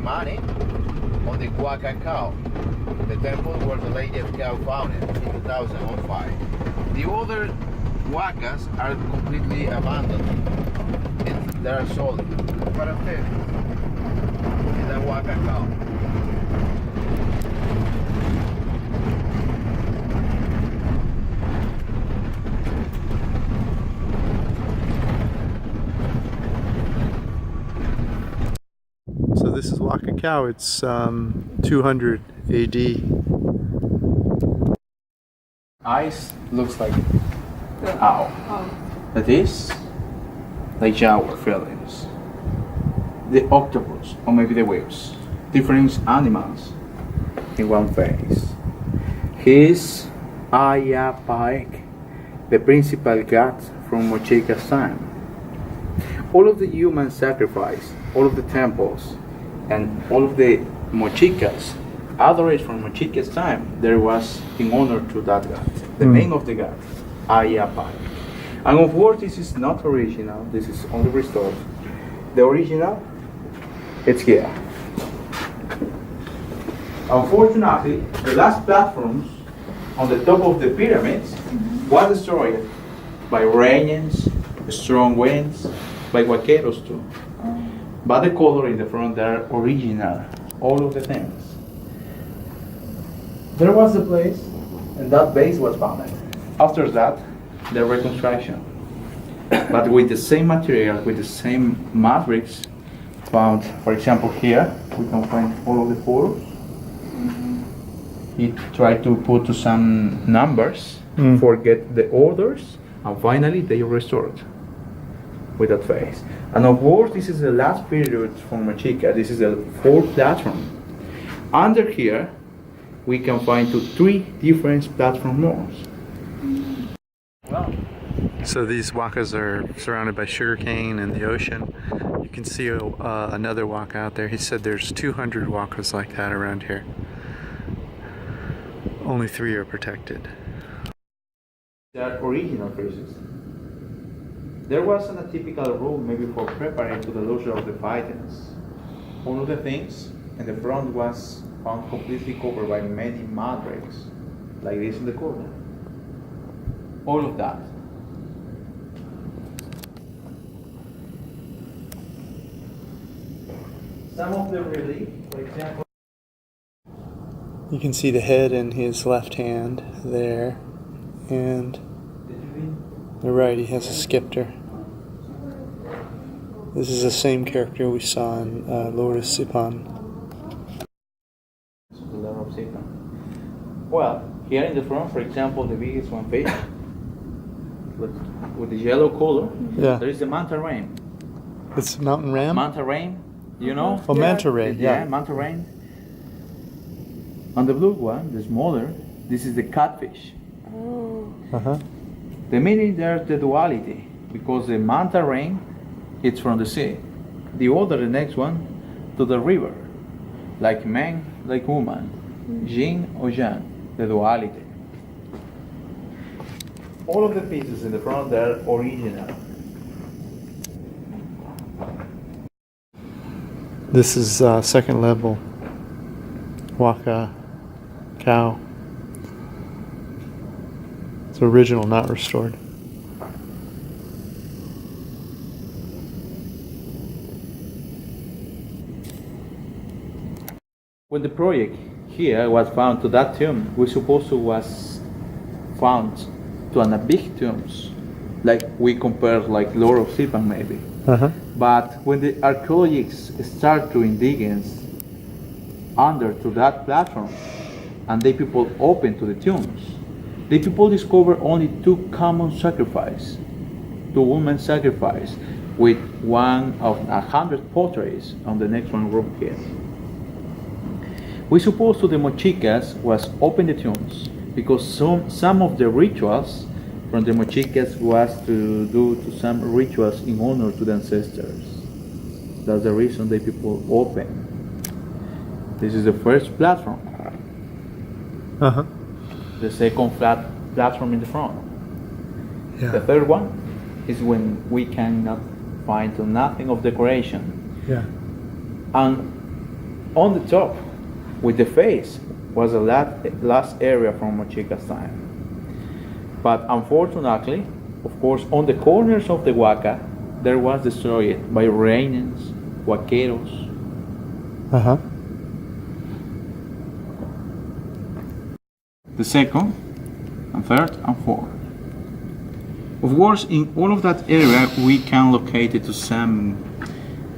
money on the Huacaeros, the temple where the Lady of Cao founded in 2005. The other Huacas are completely abandoned and they are sold. Para ustedes, in the Huacaeros. So this is Huacaeros. It's 200 AD. Eyes looks like owl. That is like our feelings. The octopus, or maybe the whales, different animals in one face. His 𝗖𝗵𝗲𝗃, the principal god from Mochica's time. All of the human sacrifice, all of the temples, and all of the Mochicas, adoration from Mochica's time, there was in honor to that god. The name of the god, 𝗖𝗵𝗲𝗃. And of course, this is not original, this is only restored. The original, it's here. Unfortunately, the last platforms on the top of the pyramids was destroyed by rains, strong winds, by Huacaeros too. But the color in the front, they're original, all of the things. There was a place, and that base was found. After that, the reconstruction. But with the same material, with the same matrix found, for example, here, we can find all of the photos. He tried to put some numbers, forget the orders, and finally they restored with that face. And of course, this is the last period from Mochica. This is the fourth platform. Under here, we can find three different platform modes. Well, So these Huacas are surrounded by sugarcane and the ocean. You can see another Huaca out there. He said there's 200 Huacas like that around here. Only 3 are protected. they are original faces. There wasn't a typical room maybe for preparing to the luxury of the Titans. One of the things in the front was found completely covered by many matrix, like this in the corner. All of that. Some of the relief, for example, You can see the head in his left hand there, and the right he has a scepter. This is the same character we saw in 𝗨 well, here in the front, for example, the biggest one fish with the yellow color. Yeah. There is the manta ray. It's mountain ram? Manta ray, you know? Oh, manta ray, Yeah, manta ray. On the blue one, the smaller, this is the catfish. Uh-huh. The meaning there's the duality, because the manta ray, it's from the sea. The other, the next one, to the river, like man, like woman, yin or yang, the duality. All of the pieces in the front, they're original. This is second level Huaca cow. It's original, not restored. When the project here was found to that tomb, we supposed to was found to a big tombs, like we compare like 𝗨 maybe. Uh-huh. But when the archaeologists start to dig under to that platform, and the people open to the tombs, the people discover only two common sacrifice, two women sacrifice, with one of 100 portraits on the next one room here. We suppose to the Mochicas was open the tombs because some of the rituals from the Mochicas was to do to some rituals in honor to the ancestors. That's the reason the people open. This is the first platform. Uh-huh. The second platform in the front. Yeah. The third one is when we cannot find nothing of decoration. Yeah. And On the top, with the face, was the last area from Mochica's time. But unfortunately, of course, on the corners of the Huaca, there was destroyed by rains, Huacaeros. Uh-huh. The second, and third, and fourth. Of course, in all of that area, we can locate it to some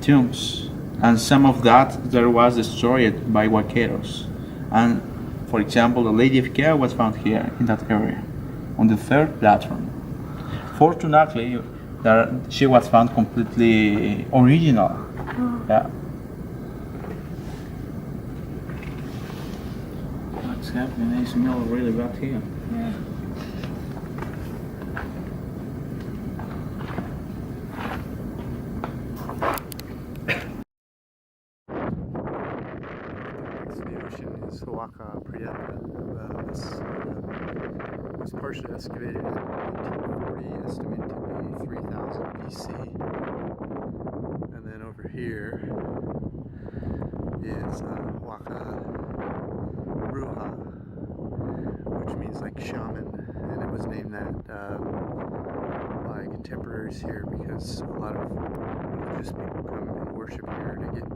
tombs, and some of that there was destroyed by Huacaeros. And for example, the Lady of Cao was found here in that area, on the third platform. Fortunately, she was found completely original. Yeah. What's happening? I smell really bad here. Yeah. The ocean is 𝗂𝗏𝗄. This was partially excavated in 1840, estimated to be 3000 BC. And then over here is Brujo, which means like shaman, and it was named that by contemporaries here because a lot of religious people come and worship here to get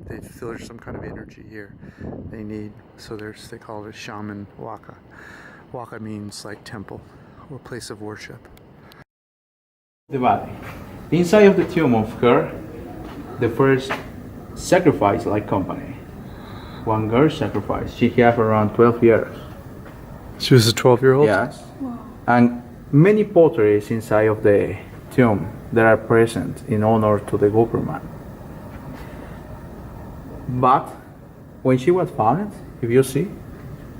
they feel there's some kind of energy here they need, so they call it shaman Huaca. Huaca means like temple or place of worship. The body. Inside of the tomb of her, the first sacrifice-like company. One girl sacrificed. She had around 12 years. She was a 12-year-old? Yes. Wow. And many potteries inside of the tomb that are present in honor to the government. But when she was found, if you see,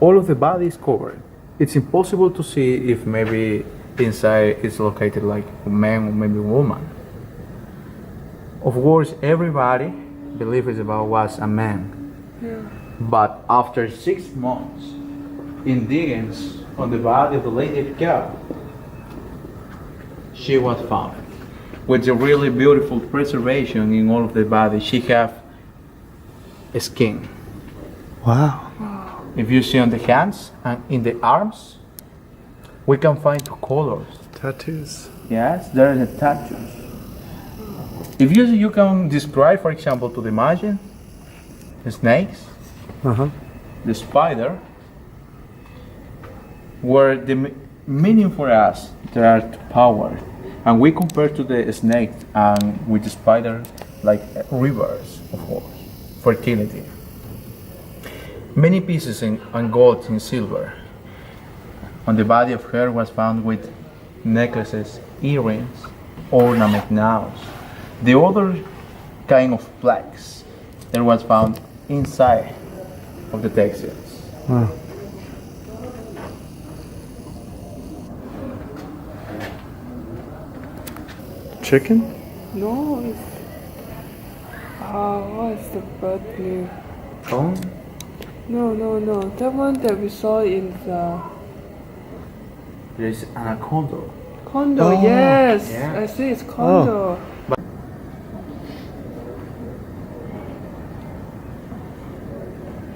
all of the body is covered. It's impossible to see if maybe inside is located like a man or maybe a woman. Of course, everybody believes it was a man. Yeah. But after 6 months in diggings on the body of the Lady of Cao, she was found with a really beautiful preservation in all of the body. She have a skin. Wow. If you see on the hands and in the arms, we can find 2 colors. Tattoos. Yes, there is a tattoo. If you can describe, for example, to the imagine the snakes, the spider, where the meaning for us there are 2 powers, and we compare to the snake and with the spider like rivers of course, fertility. Many pieces and gold and silver on the body of her was found with necklaces, earrings, ornament nails. The other kind of plaques that was found inside of the textiles. Wow. Chicken? No, it's what's the bird name? Phone? No. That one that we saw in the There's anaconda. condo. Oh, yes, yeah. I see it's condo.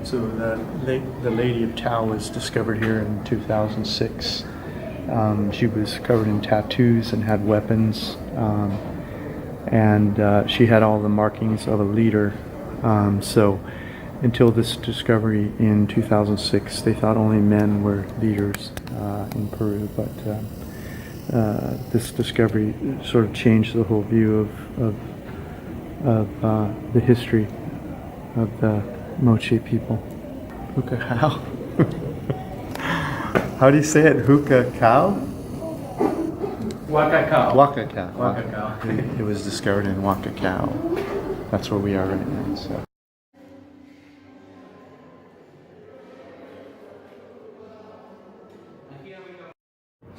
So the Lady of Cao was discovered here in 2006. She was covered in tattoos and had weapons, and she had all the markings of a leader. So until this discovery in 2006, they thought only men were leaders in Peru, but this discovery sort of changed the whole view of the history of the Moche people. 𝗂𝗏𝗄. How do you say it? 𝗂𝗏𝗄? Huacaeros. 𝗂𝗏𝗄. It was discovered in Huacaeros. That's where we are right now. So.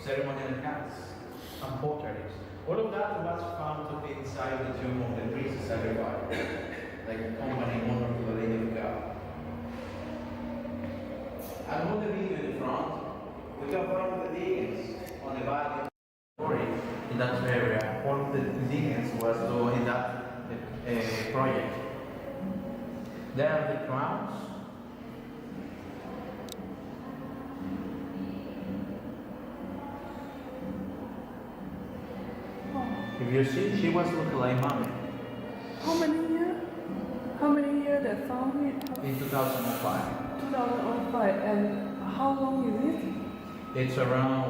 Ceremonial cats and potteries. All of that was found to be inside the tomb of the 𝗪cie𝘂𝐂𝐿, like a company in honor to the Lady of Cao. And on the video in the front, we can find the diggings on the body in that area. All of the diggings was done in that project. There are the crowns. If you see, she was looking like mommy. How many years? How many years they found it? In 2005. 2005. And how long is it? It's around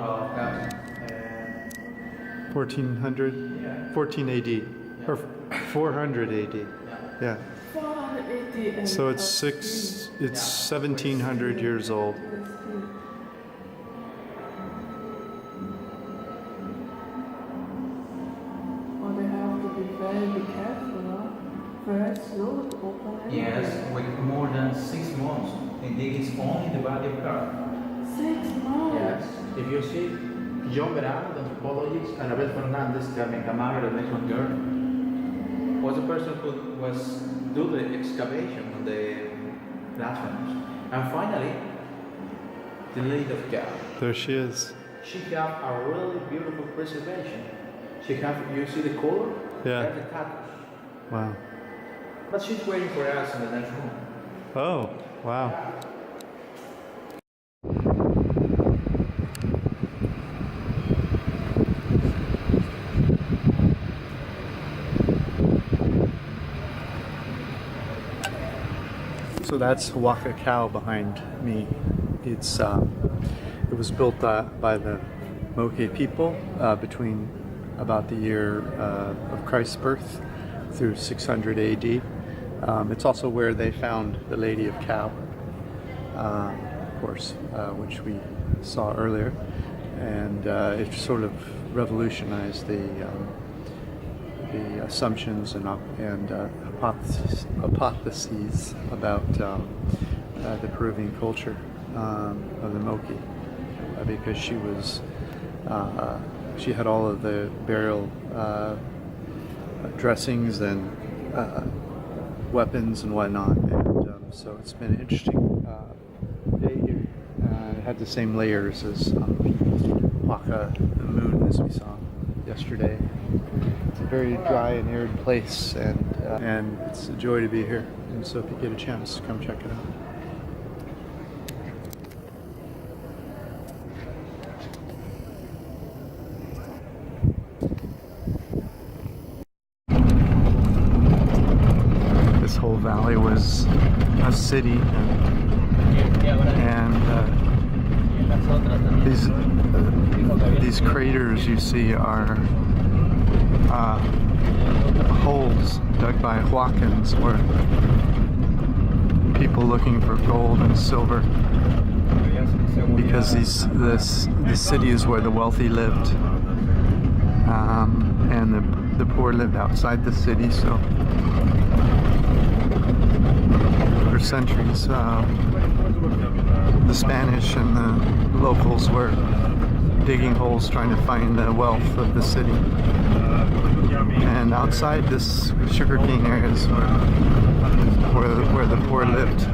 1400, Yeah. 14 AD, or 400 AD. Yeah. 480 and So it's 1700 years old. Oh, they have to be very careful, huh? Very slow to open it. Yes, with more than 6 months. Indeed, it's only the body of God. 6 months. Yes. If you see 𝗕𝗕𝗢𝗢𝗏, the anthropologist, 𝗙𝗵𝗲𝐹, 𝗕𝗵𝗲, the next one girl, was the person who was do the excavation on the platforms. And finally, the Lady of Cao. There she is. She have a really beautiful preservation. She have, you see the color? Yeah. That's the tattoos. Wow. But she's waiting for us in the next room. Oh, wow. So that's 𝗥𝗏𝗀 behind me. It's it was built by the 𝗏𝐿𝐾 people between about the year of Christ's birth through 600 AD. It's also where they found the Lady of Cao, of course, which we saw earlier, and it sort of revolutionized the assumptions and hypotheses about the Peruvian culture of the 𝗏𝐿𝐾, because she had all of the burial dressings and weapons and whatnot, and so it's been an interesting day here. It had the same layers as Huaca, the moon, as we saw yesterday. It's a very dry and arid place, and it's a joy to be here. And so if you get a chance, come check it out. This whole valley was a city, and these craters you see are holes dug by Huacans, where people looking for gold and silver, because the city is where the wealthy lived, and the poor lived outside the city. So for centuries, the Spanish and the locals were digging holes trying to find the wealth of the city. And outside this sugarcane area is where the poor lived.